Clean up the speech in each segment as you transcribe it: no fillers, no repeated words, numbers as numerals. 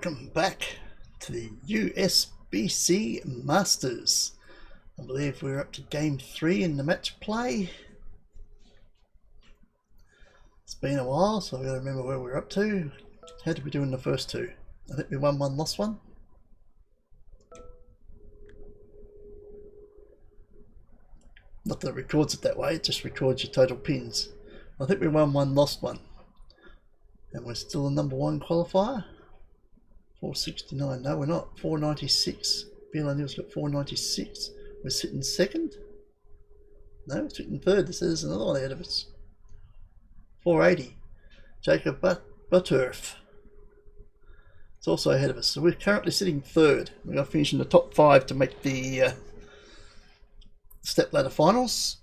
welcome back to the USBC Masters. I believe we're up to game 3 in the match play. It's been a while, so I've got to remember where we're up to. How did we do in the first two? I think we won one, lost one. Not that it records it that way, it just records your total pins. I think we won one, lost one. And we're still the number 1 qualifier. 469. No, we're not. 496. Bill O'Neill's got 496. We're sitting second. No, we're sitting third. There's another one ahead of us. 480. Jacob Butterf. It's also ahead of us. So we're currently sitting third. We've got to finish in the top 5 to make the step ladder finals.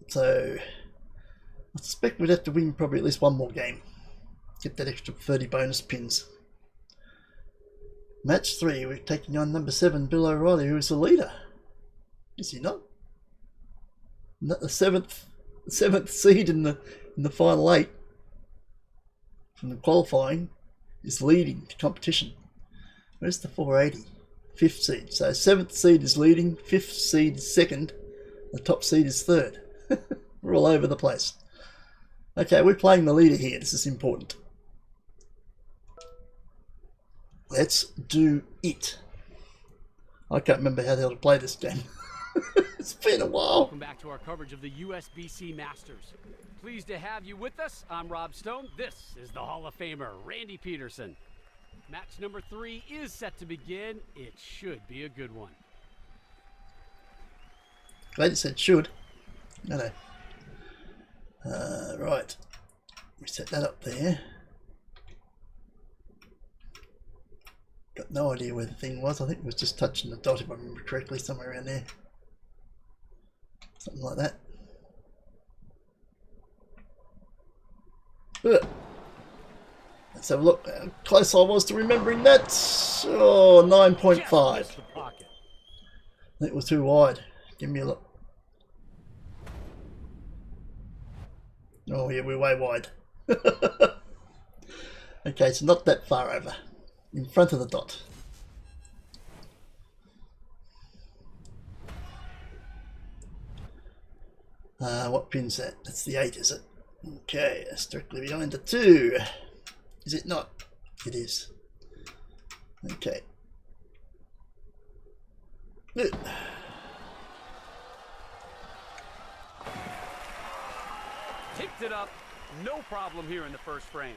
So I suspect we'd have to win probably at least one more game. Get that extra 30 bonus pins. Match 3, we're taking on number 7, Bill O'Reilly, who is the leader. Is he not? Not the seventh seed in the final 8 from the qualifying is leading the competition. Where's the 480? 5th seed. So 7th seed is leading, 5th seed is second, the top seed is third. We're all over the place. Okay, we're playing the leader here. This is important. Let's do it. I can't remember how the hell to play this game. It's been a while. Welcome back to our coverage of the USBC Masters. Pleased to have you with us. I'm Rob Stone. This is the Hall of Famer, Randy Peterson. Match number 3 is set to begin. It should be a good one. Glad you said should. No. Right. We set that up there. Got no idea where the thing was. I think it was just touching the dot, if I remember correctly, somewhere around there. Something like that. Ugh. Let's have a look how close I was to remembering that. Oh, 9.5. I think it was too wide. Give me a look. Oh yeah, we're way wide. Okay, so not that far over. In front of the dot. What pin's that? That's the 8, is it? Okay, that's directly behind the 2. Is it not? It is. Okay. Good. Ticked it up. No problem here in the first frame.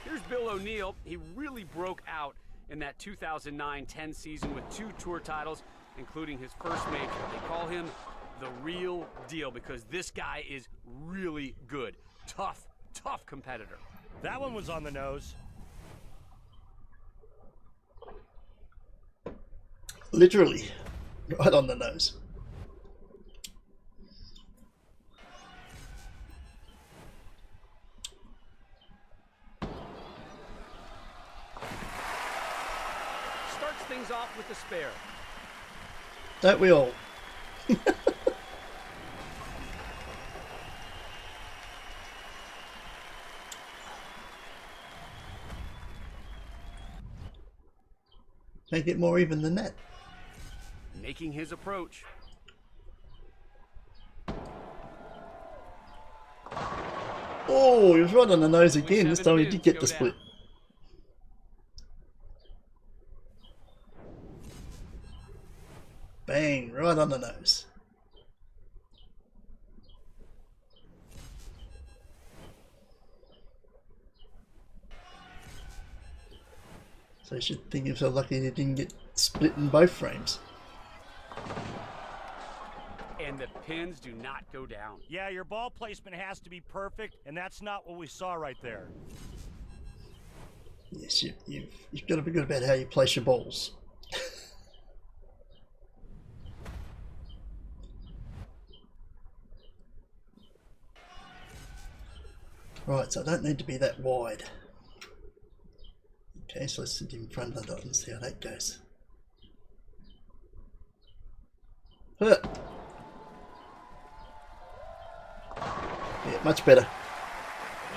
Here's Bill O'Neill. He really broke out in that 2009-10 season with 2 tour titles, including his first major. They call him the real deal because this guy is really good. Tough competitor. That one was on the nose. Literally, right on the nose. Things off with the spare. Don't we all? Can't get more even than that. Making his approach. Oh, he was right on the nose again. This time he did get the split. Bang, right on the nose. So you should think yourself lucky he didn't get split in both frames. And the pins do not go down. Yeah, your ball placement has to be perfect, and that's not what we saw right there. Yes, you've got to be good about how you place your balls. Right, so I don't need to be that wide. Okay, so let's sit in front of the dot and see how that goes. much better.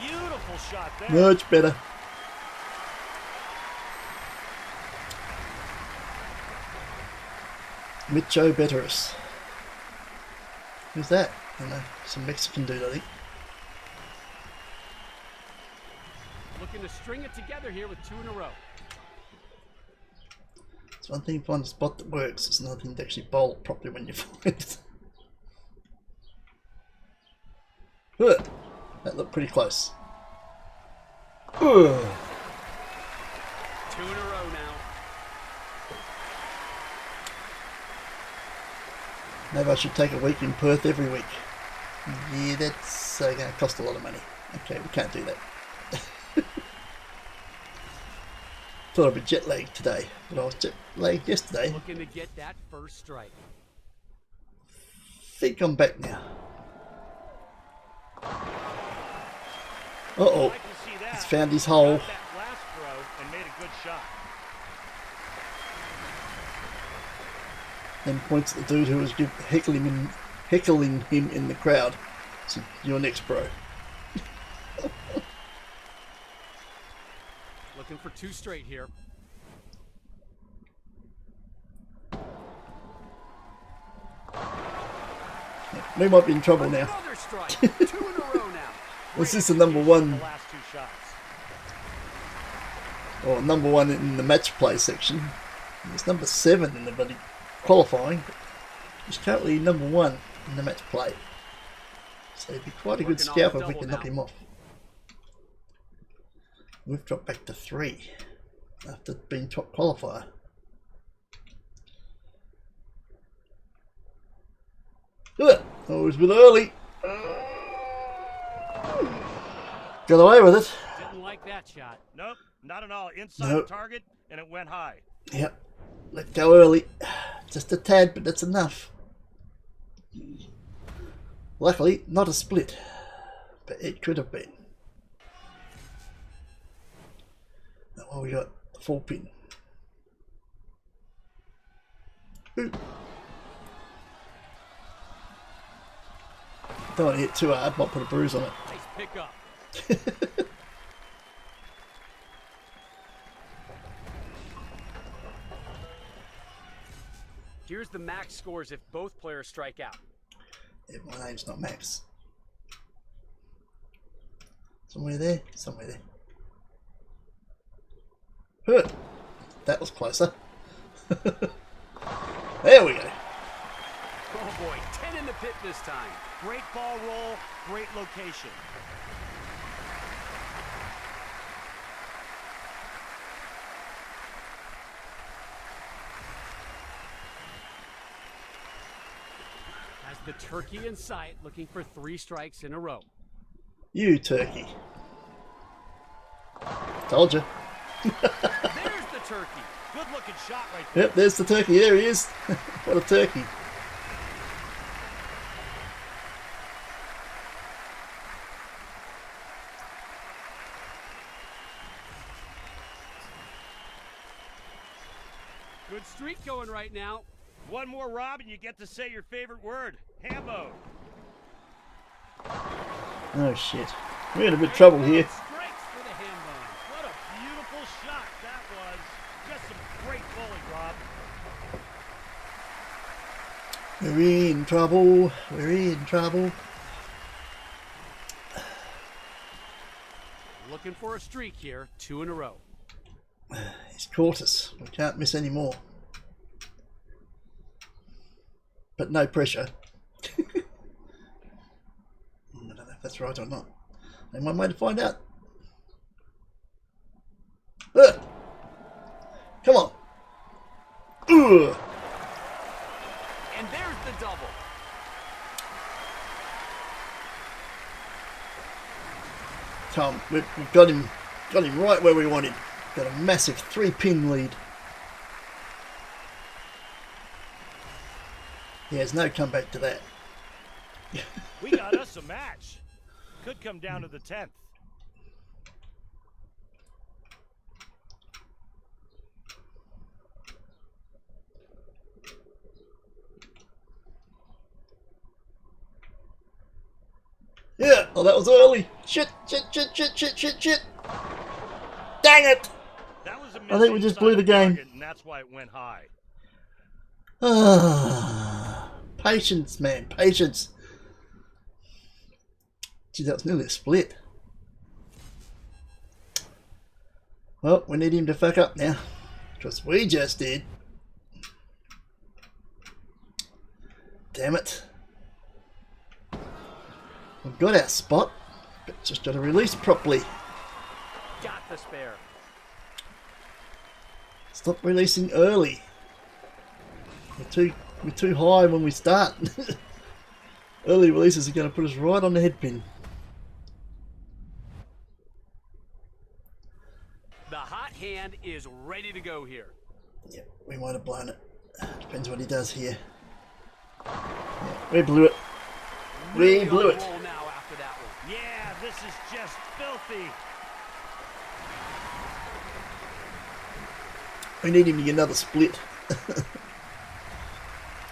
Beautiful shot there. Much better. Micho Betteris. Who's that? I don't know. Some Mexican dude, I think. Looking to string it together here with 2 in a row. It's one thing to find a spot that works. It's another thing to actually bowl it properly when you find it. That looked pretty close. 2 in a row now. Maybe I should take a week in Perth every week. Yeah, that's going to cost a lot of money. Okay, we can't do that. Thought I'd be jet lagged today, but I was jet lagged yesterday. Looking to get that first strike. Think I'm back now. I Uh-oh. can see that. He's found his hole. Got that last throw and made a good shot. Then points at the dude who was heckling him in the crowd. So, you're next, bro. Looking for 2 straight here. We might be in trouble now. Another strike. 2 in a row now. This is the number one, The last 2 shots. or number one in the match play section. It's number 7 in the bloody qualifying. He's currently number 1 in the match play. So it'd be quite a good Working on scalp the if we double can knock now. him off. We've dropped back to 3 after being top qualifier. Ugh, I was a bit early. Got away with it. Didn't like that shot. Nope, not at all. Inside Nope. target, and it went high. Yep, let go early. Just a tad, but that's enough. Luckily, not a split, but it could have been. Now, well, we got the 4 pin. Ooh. Don't want to hit too hard, might put a bruise on it. Nice pickup. Here's the max scores if both players strike out. Yeah, my name's not Max. Somewhere there, somewhere there. Huh. That was closer. There we go. Oh boy, 10 in the pit this time. Great ball roll, great location. Has the turkey in sight, looking for 3 strikes in a row. You turkey. Told you. There's the turkey. Good looking shot right there. Yep, there's the turkey. There he is. What a turkey. Good streak going right now. One more, Rob, and you get to say your favorite word. Hambo. Oh shit. We're in a bit of trouble here. Strikes for the ham bone. What a beautiful shot that was. Just some great bowling, Rob. We're in trouble. We're in trouble. Looking for a streak here, 2 in a row. He's caught us. We can't miss any more. But no pressure. I don't know if that's right or not. Only one way to find out. Ugh. Come on. Ugh. And there's the double. Come, we've got him right where we want him. Got a massive 3-pin lead. Yeah, there's no comeback to that. We got us a match. Could come down to the 10th. Yeah, oh, that was early. Shit. Dang it! That was a I think we just blew the game. target, and that's why it went high. Patience, man, patience. Gee, that was nearly a split. Well, we need him to fuck up now, because we just did. Damn it. We've got our spot, but just got to release properly. Got the spare. Stop releasing early. We're too high when we start. Early releases are going to put us right on the head pin. The hot hand is ready to go here. Yeah, we might have blown it. Depends what he does here. Yeah, we blew it. We blew it. Roll now after that one. Yeah, this is just filthy. We need him to get another split. I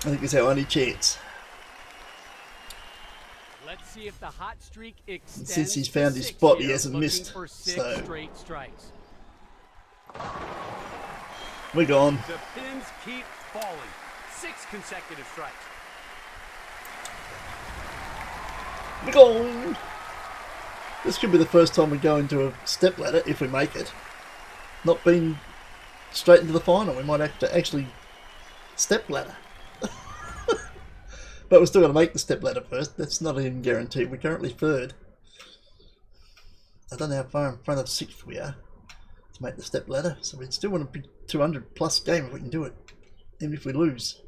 think it's our only chance. Let's see if the hot streak extends. Since he's found his to 6 spot, he here, hasn't looking missed. For 6 So straight strikes. we're gone. The pins keep falling. 6 consecutive strikes. We're gone. This could be the first time we go into a step ladder if we make it. Not being straight into the final. We might have to actually step ladder. But we're still going to make the step ladder first. That's not even guaranteed. We're currently 3rd. I don't know how far in front of 6th we are to make the step ladder. So we still want to be 200 plus game if we can do it. Even if we lose.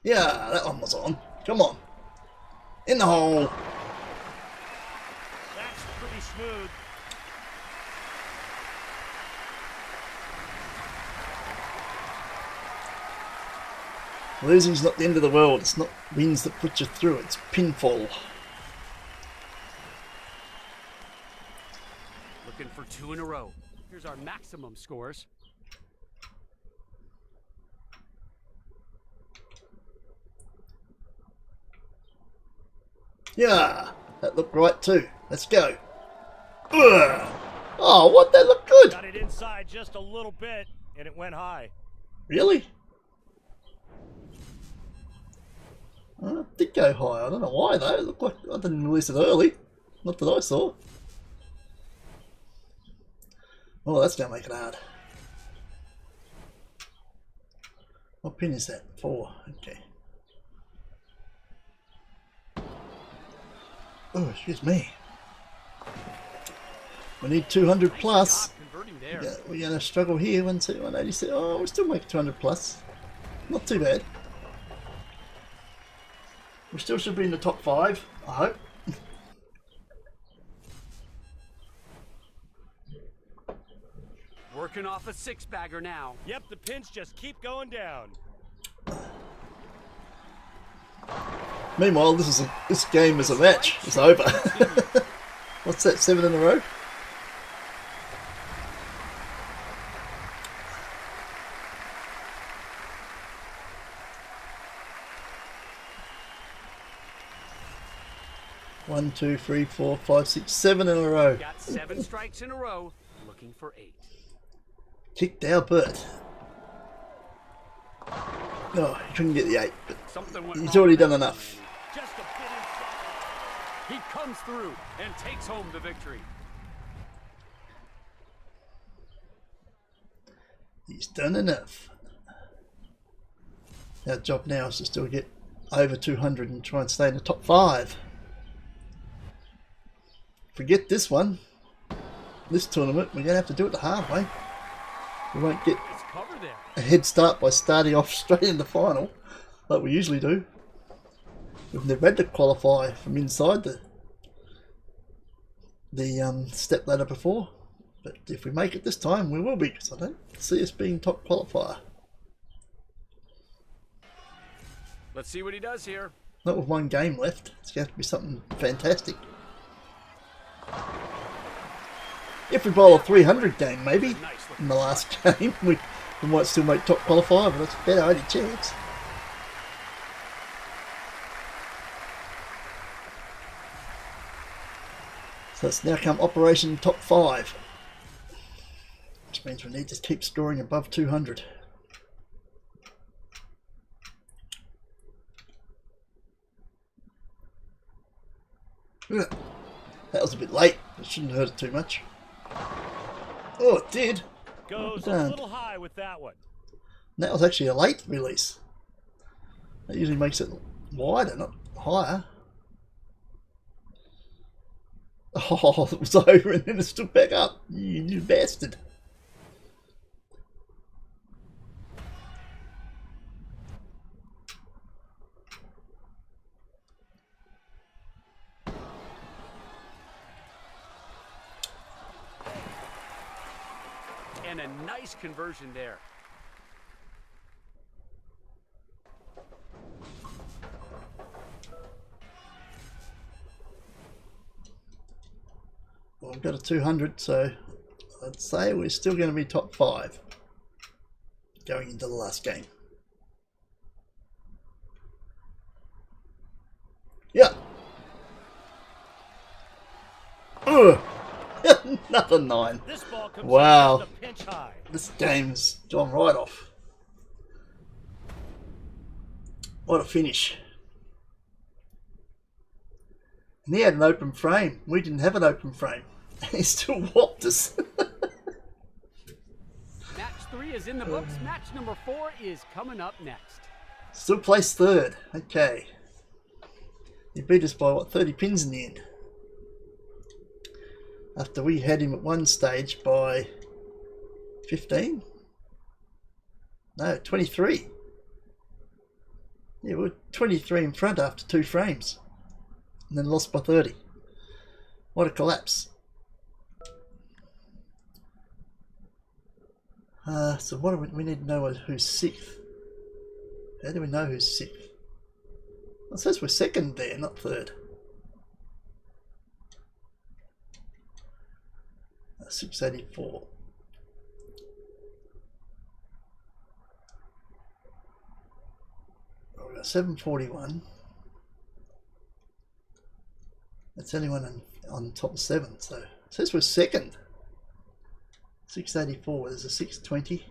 Yeah, that one was on. Come on. In the hole. That's pretty smooth. Losing's not the end of the world. It's not wins that put you through. It's pinfall. Looking for 2 in a row. Here's our maximum scores. Yeah, that looked right too. Let's go. Ugh. Oh, what? That looked good. Got it inside just a little bit, and it went high. Really? It did go high. I don't know why though. It looked like I didn't release it early. Not that I saw. Oh, that's going to make it hard. What pin is that? 4. Okay. Oh, excuse me. We need 200 plus. Converting there. Yeah, we're going to struggle here. 186. Oh, we still make 200 plus. Not too bad. We still should be in the top 5, I hope. Working off a 6-bagger now. Yep, the pins just keep going down. Meanwhile, this game is a match. It's over. What's that? 7 in a row? One, 2, 3, 4, 5, 6, 7 in a row. Got 7 strikes in a row. Looking for 8. Kicked our butt. No, he couldn't get the 8, but he's already done enough. Just a bit inside. He comes through and takes home the victory. He's done enough. Our job now is to still get over 200 and try and stay in the top 5. Forget this one. This tournament, we're going to have to do it the hard way. We won't get a head start by starting off straight in the final like we usually do. We've never had to qualify from inside the step ladder before, but if we make it this time we will be, because I don't see us being top qualifier. Let's see what he does here. Not with 1 game left. It's going to have to be something fantastic. If we bowl a 300 game maybe in the last game, we might still make top qualifier, but that's a better only chance. So it's now come Operation Top 5. Which means we need to keep scoring above 200. That was a bit late. It shouldn't hurt it too much. Oh, it did. Goes a little high with that one. That was actually a late release. That usually makes it wider, not higher. Oh, it was over and then it stood back up. You bastard. And a nice conversion there. Well, we've got a 200, so I'd say we're still going to be top 5 going into the last game. Yeah. Ugh. Another 9. This ball comes wow. a pinch high. This game's gone right off. What a finish. And he had an open frame. We didn't have an open frame. He still whopped us. Match 3 is in the books. Match number 4 is coming up next. Still placed 3rd. Okay. He beat us by, what, 30 pins in the end. After we had him at one stage by 15? No, 23. Yeah, we're 23 in front after 2 frames. And then lost by 30. What a collapse. So what do we need to know who's 6th. How do we know who's 6th? It says we're 2nd there, not 3rd. 684. Oh, we got 741. That's only one on top of 7, so it says we're 2nd. 684. There's a 620,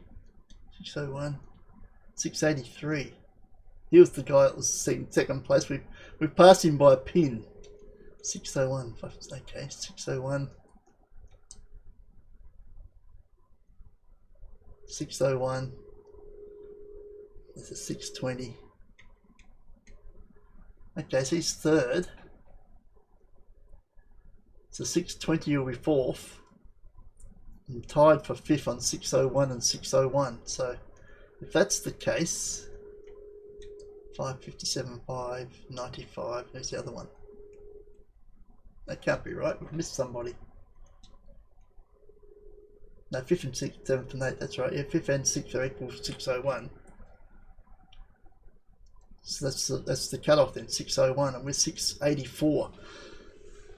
601, 683. He was the guy that was 2nd place. We passed him by a pin. 601. Okay, 601. 601. There's a 620. Okay, so he's 3rd. So 620 will be 4th. And tied for 5th on 601 and 601. So if that's the case, 557, 595. Who's the other one? That can't be right. We've missed somebody. No, 5th and 6th, 7th and 8th, that's right. Yeah, 5th and 6th are equal to 601. So that's the cutoff then, 601, and we're 684.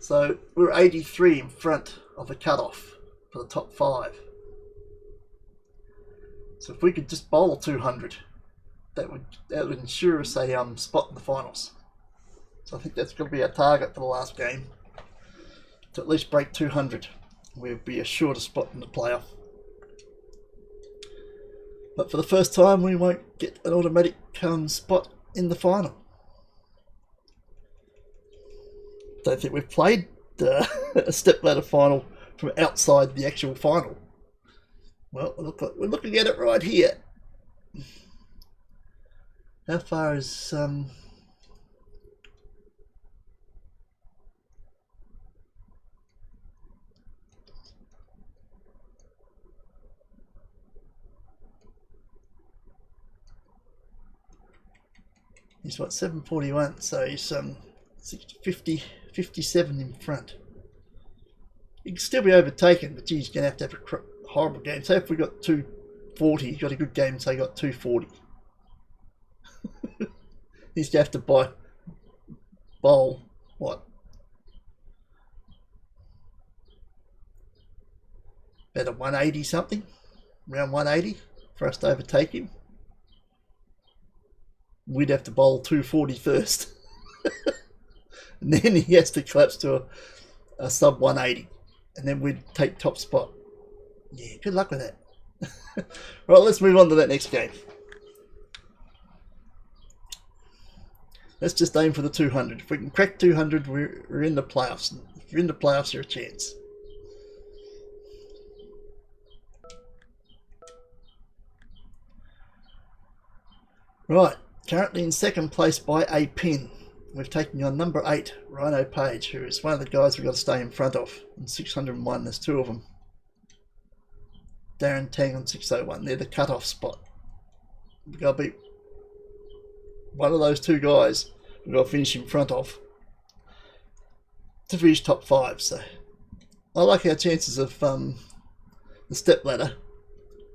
So we're 83 in front of the cutoff for the top 5. So if we could just bowl 200, that would ensure us a spot in the finals. So I think that's going to be our target for the last game, to at least break 200. We'll be assured a spot in the playoff. But for the first time, we won't get an automatic spot in the final. Don't think we've played a step ladder final from outside the actual final. Well, we're looking at it right here. How far is he's what, 741, so he's 57 in front. He can still be overtaken, but geez, he's going to have a horrible game. Say if we got 240, he got a good game, say he got 240. He's going to have to bowl, what? About a 180 something? Around 180 for us to overtake him. We'd have to bowl 240 first. And then he has to collapse to a sub 180, and then we'd take top spot. Yeah, good luck with that. Right, let's move on to that next game. Let's just aim for the 200. If we can crack 200, we're in the playoffs. If you're in the playoffs, you're a chance. Right, currently in second place by a pin. We've taken on number 8, Rhino Page, who is one of the guys we've got to stay in front of. On 601, there's 2 of them. Darren Tang on 601. They're the cut-off spot. We've got to beat one of those 2 guys we've got to finish in front of to finish top 5. So I like our chances of the step ladder,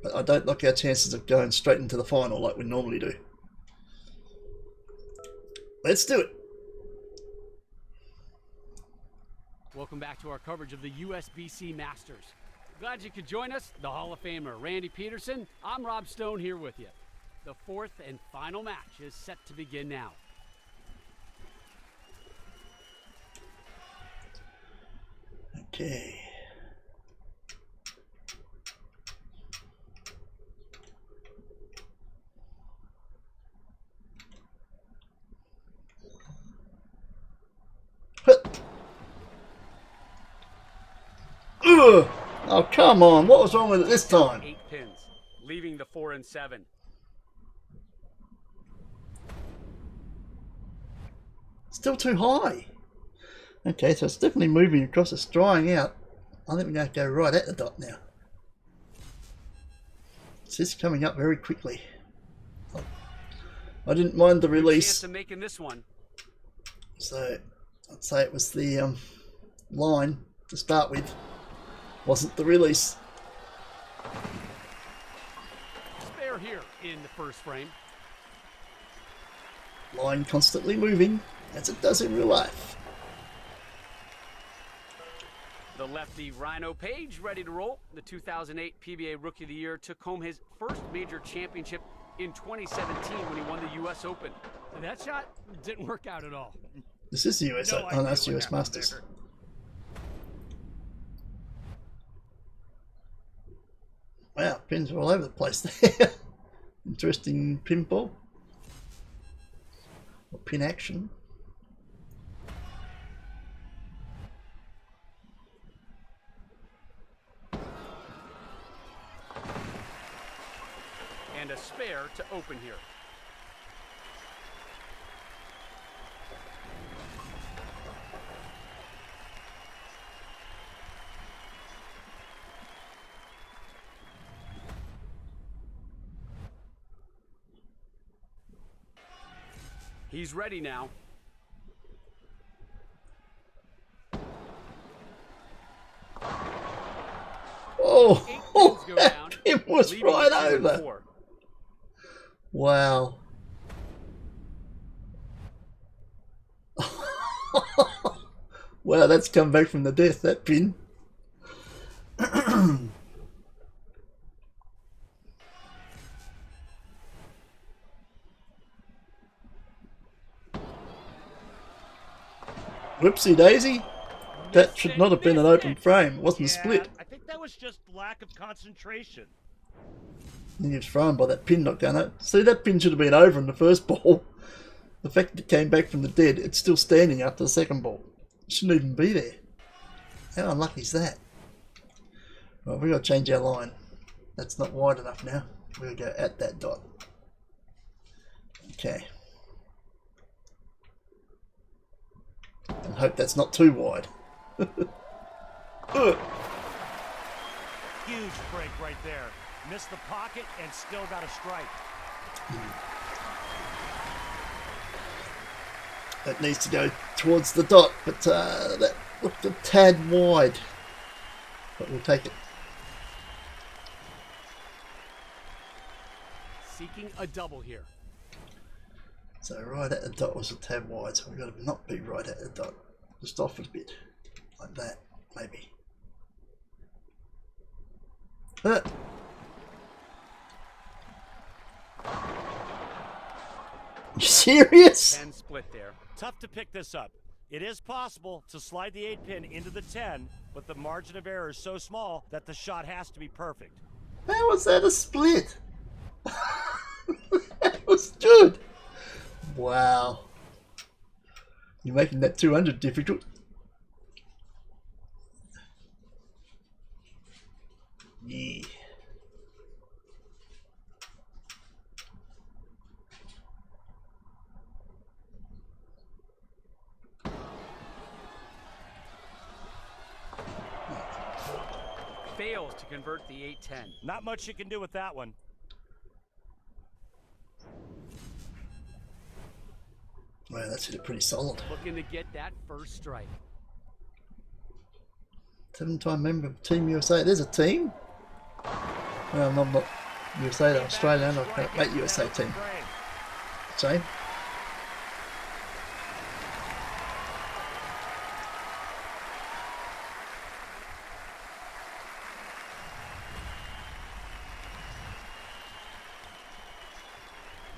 but I don't like our chances of going straight into the final like we normally do. Let's do it. Welcome back to our coverage of the USBC Masters. Glad you could join us, the Hall of Famer Randy Peterson. I'm Rob Stone here with you. The 4th and final match is set to begin now. Okay. Ugh. Oh, come on. What was wrong with it this time? 8 pins, leaving the 4 and 7. Still too high. Okay, so it's definitely moving across. It's drying out. I think we're going to go right at the dot now. It's just coming up very quickly. I didn't mind the release. Chance of making this one. So I'd say it was the line to start with. Wasn't the release. Spare here in the first frame. Line constantly moving, as it does in real life. The lefty Rhino Page ready to roll. The 2008 PBA Rookie of the Year took home his first major championship in 2017 when he won the US Open. That shot didn't work out at all. This is the US Open. Oh, that's US Masters. Wow, pins are all over the place there. Interesting pinball. Or pin action. And a spare to open here. He's ready now. Oh, that pin was right over. Wow. Wow, that's come back from the death, that pin. Whoopsie daisy. That should not have been an open frame. It wasn't a split. I think that was just lack of concentration. He was thrown by that pin not going out. See, that pin should have been over in the first ball. The fact that it came back from the dead, it's still standing after the second ball. It shouldn't even be there. How unlucky is that? Right, we've got to change our line. That's not wide enough now. We'll go at that dot. Okay. And hope that's not too wide. Huge break right there. Missed the pocket and still got a strike. That needs to go towards the dot, but that looked a tad wide. But we'll take it. Seeking a double here. So right at the dot was a tad wide, so we've got to not be right at the dot. Just off a bit. Like that, maybe. You serious? 10 split there. Tough to pick this up. It is possible to slide the 8-pin into the 10, but the margin of error is so small that the shot has to be perfect. How was that a split? That was good. Wow. You're making that 200 difficult. Yeah. Fails to convert the 8-10. Not much you can do with that one. Wow, that's hit it pretty solid. Looking to get that first strike. 7-time member of Team USA. There's a team? No, I'm not USA, they're Australian. I can't make USA team. Same.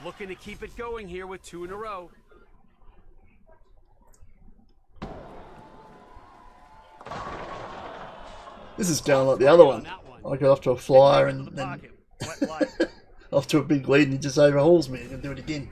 Looking to keep it going here with 2 in a row. This is going like the other one. I got off to a flyer and then off to a big lead and he just overhauls me and do it again.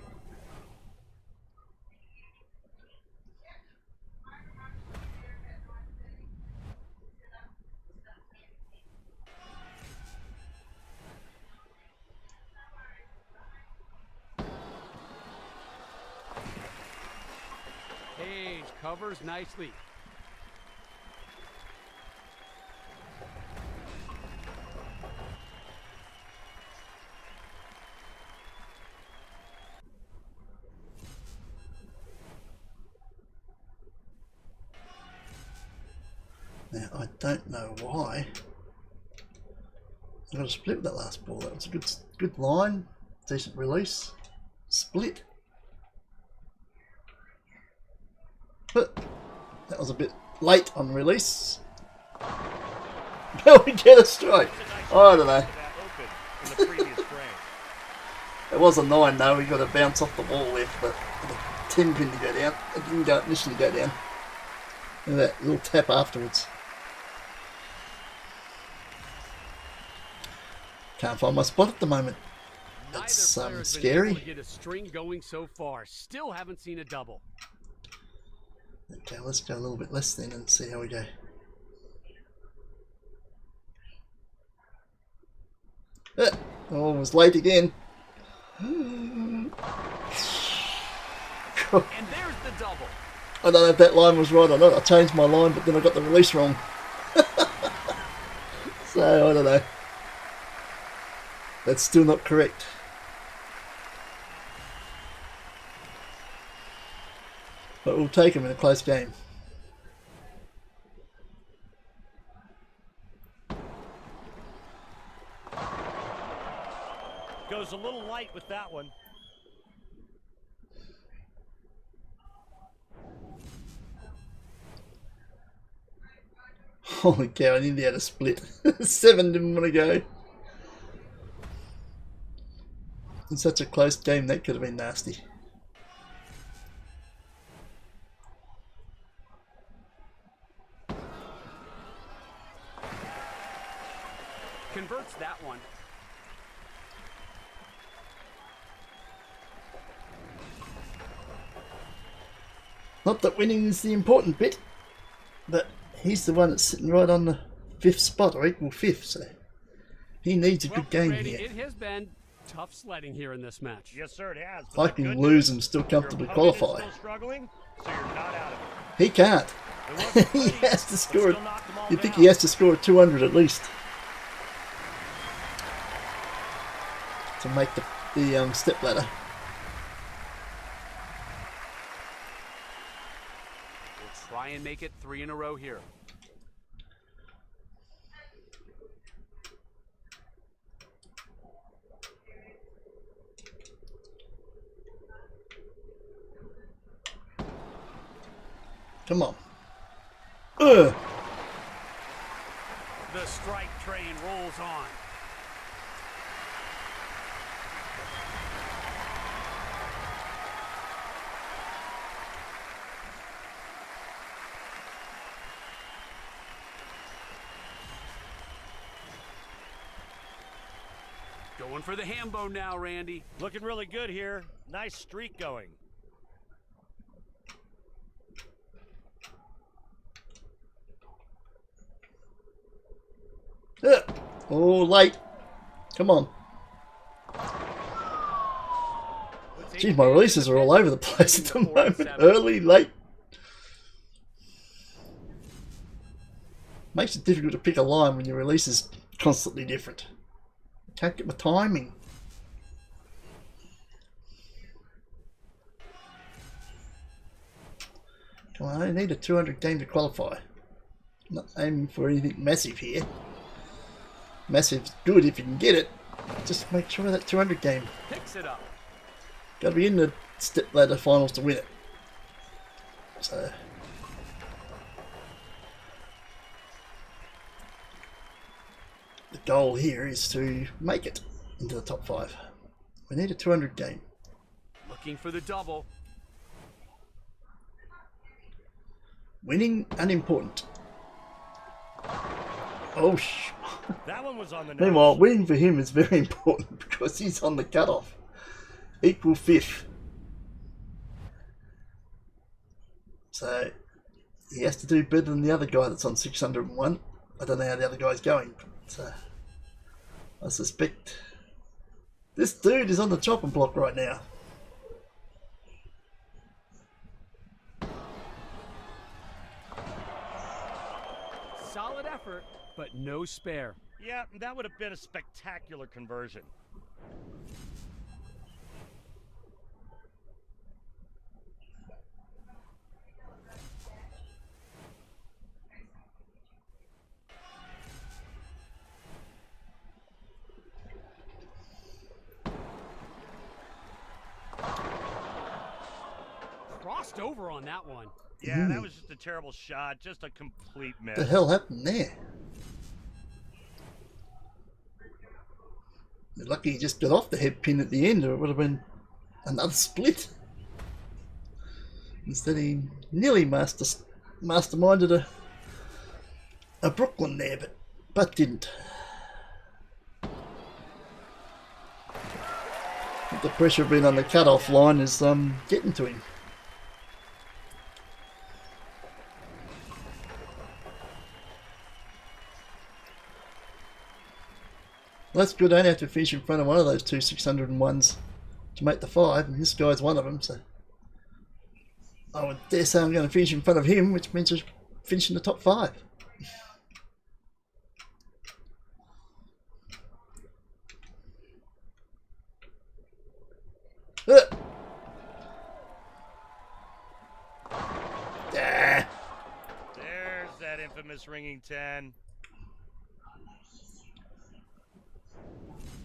Page covers nicely. Now, I don't know why I got a split with that last ball. That was a good line, decent release, split. But that was a bit late on release. Will we get a strike? I don't know. It was a 9 though, we got to bounce off the wall there for the 10 pin to go down. It didn't initially go down. And that little tap afterwards. Can't find my spot at the moment. That's scary. Get a string going so far. Still haven't seen a double. Okay, let's go a little bit less then and see how we go. Oh, it was late again. And there's the double. I don't know if that line was right or not. I changed my line, but then I got the release wrong. So, I don't know. That's still not correct. But we'll take him in a close game. Goes a little light with that one. Holy cow, I nearly had a split. 7 didn't want to go. In such a close game, that could have been nasty. Converts that one. Not that winning is the important bit, but he's the one that's sitting right on the 5th spot, or equal 5th, so he needs a good game here. It has been tough sledding here in this match. Yes, sir, it has. If I can lose and still comfortably qualify. Still struggling, so you're not out of it. He can't. He has to score. You think he has to score a 200 at least to make the step ladder. We'll try and make it 3 in a row here. Come on. Ugh. The strike train rolls on. Going for the hambo now, Randy. Looking really good here. Nice streak going. Oh, late. Come on. Geez, my releases are all over the place at the moment. Early, late. Makes it difficult to pick a line when your release is constantly different. Can't get my timing. Come on, I need a 200 game to qualify. I'm not aiming for anything massive here. Massive's good if you can get it. Just make sure that 200 game. Picks it up. Got to be in the step ladder finals to win it. So the goal here is to make it into the top 5. We need a 200 game. Looking for the double. Winning unimportant. Oh, that one was on the nose. Meanwhile, winning for him is very important because he's on the cutoff. Equal 5th. So he has to do better than the other guy that's on 601. I don't know how the other guy's going. So I suspect this dude is on the chopping block right now. Solid effort, but no spare. Yeah, that would have been a spectacular conversion. Crossed over on that one. Yeah, that was just a terrible shot. Just a complete miss. What the hell happened there? You're lucky he just got off the head pin at the end, or it would have been another split. Instead he nearly masterminded a Brooklyn there, but didn't. The pressure of being on the cut-off line is getting to him. Well, that's good. I don't have to finish in front of one of those two 601s to make the 5, and this guy's one of them, so I would dare say I'm going to finish in front of him, which means I finish in the top 5. There's that infamous ringing 10.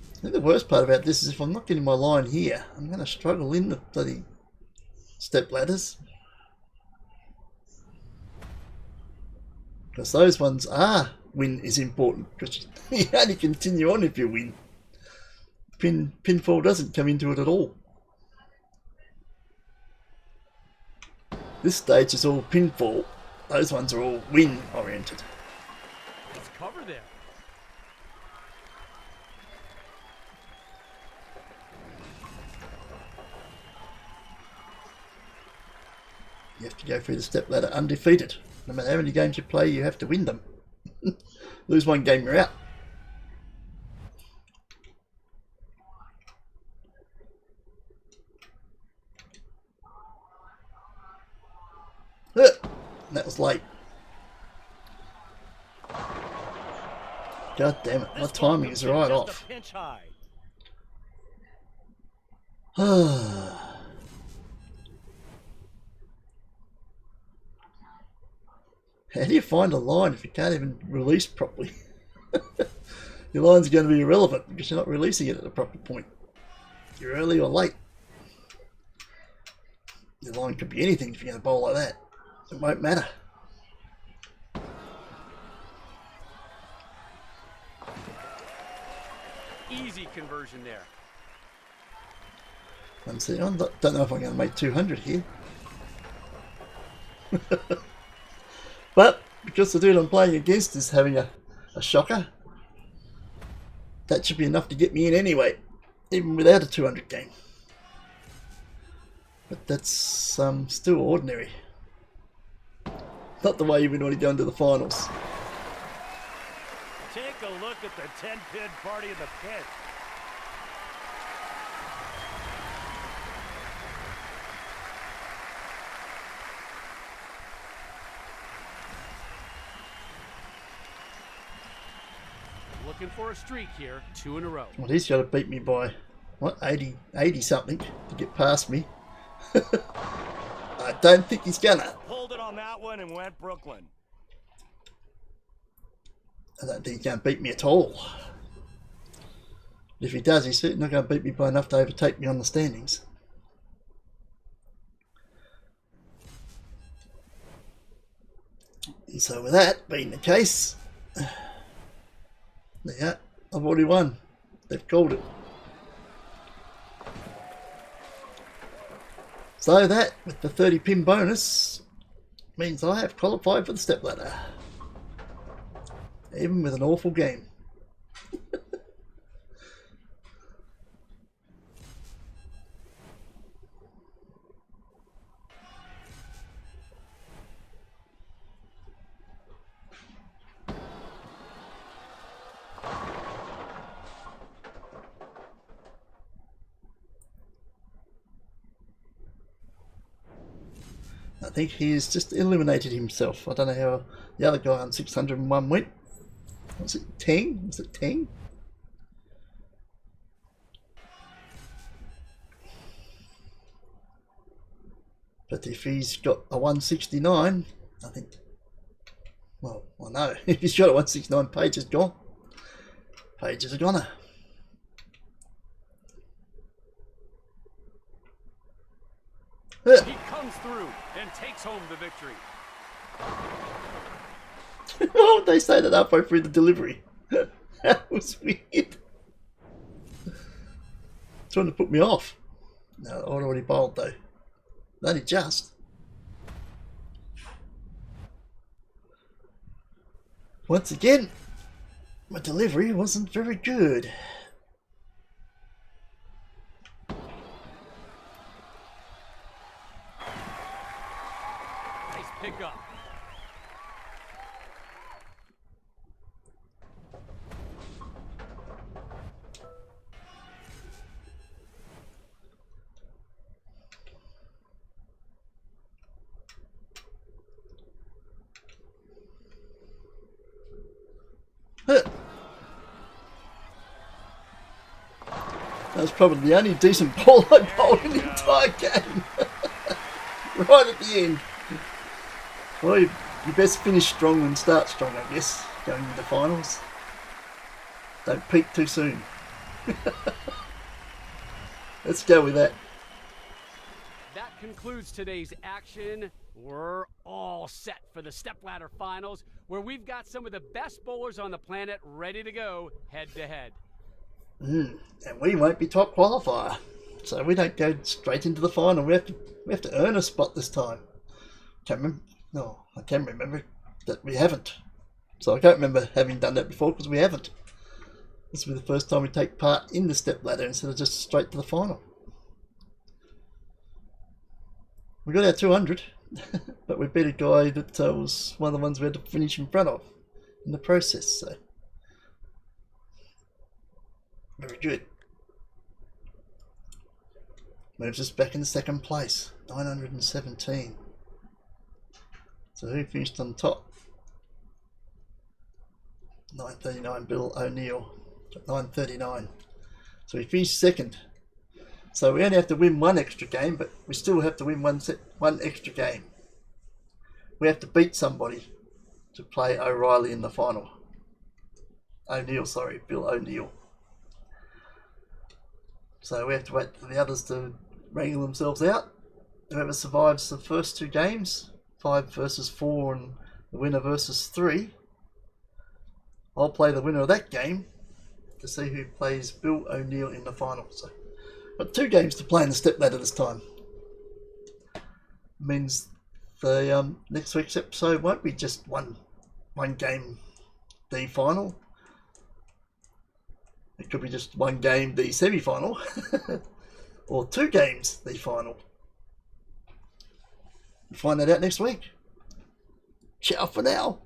I think the worst part about this is if I'm not getting my line here, I'm going to struggle in the bloody step ladders. Because those ones are win is important, because you only continue on if you win. Pinfall doesn't come into it at all. This stage is all pinfall. Those ones are all win oriented. Let's cover there. You have to go through the step ladder undefeated. No matter how many games you play, you have to win them. Lose one game, you're out. That was late. God damn it, my timing is right off. How do you find a line if you can't even release properly? Your line's going to be irrelevant because you're not releasing it at the proper point. You're early or late. Your line could be anything if you're going to bowl like that. It won't matter. Easy conversion there. I'm saying, I don't know if I'm going to make 200 here. But because the dude I'm playing against is having a shocker, that should be enough to get me in anyway. even without a 200 game. But that's still ordinary. Not the way you would want to go into the finals. Take a look at the 10-pin party in the pit. Looking for a streak here, 2 in a row. Well, he's got to beat me by, what, 80 something to get past me. I don't think he's gonna. Pulled it on that one and went Brooklyn. I don't think he's going to beat me at all. If he does, he's certainly not going to beat me by enough to overtake me on the standings. And so with that being the case, yeah, I've already won. They've called it. So that, with the 30 pin bonus, means I have qualified for the stepladder. Even with an awful game. I think he's just eliminated himself. I don't know how the other guy on 601 went. Was it Tang? Was it Tang? But if he's got a 169, I think, well, I know. If he's got a 169, Page is gone. Page is a goner. He comes through and takes home the victory. Why would they say that halfway through the delivery? That was weird. Trying to put me off. No, I'd already bowled though. Only just. Once again, my delivery wasn't very good. Nice pickup. That was probably the only decent ball I bowled in the entire game. Right at the end. Well, you best finish strong and start strong, I guess, going into the finals. Don't peak too soon. Let's go with that. That concludes today's action. We're all set for the stepladder finals, where we've got some of the best bowlers on the planet ready to go head to head. And we won't be top qualifier, so we don't go straight into the final. We have to earn a spot this time. Can't remember. No, I can remember that we haven't. So I can't remember having done that before because we haven't. This will be the first time we take part in the stepladder instead of just straight to the final. We got our 200, but we beat a guy that was one of the ones we had to finish in front of in the process. So very good. Moves us back into second place, 917. So who finished on top? 939, Bill O'Neill, 939. So he finished second. So we only have to win one extra game, but we still have to win one extra game. We have to beat somebody to play O'Reilly in the final. O'Neill, sorry, Bill O'Neill. So we have to wait for the others to wrangle themselves out. Whoever survives the first two games, 5 versus 4 and the winner versus 3, I'll play the winner of that game to see who plays Bill O'Neill in the final. So got 2 games to play in the stepladder this time. Means the next week's episode won't be just one game D final. It could be just one game, the semi-final, or 2 games, the final. We'll find that out next week. Ciao for now.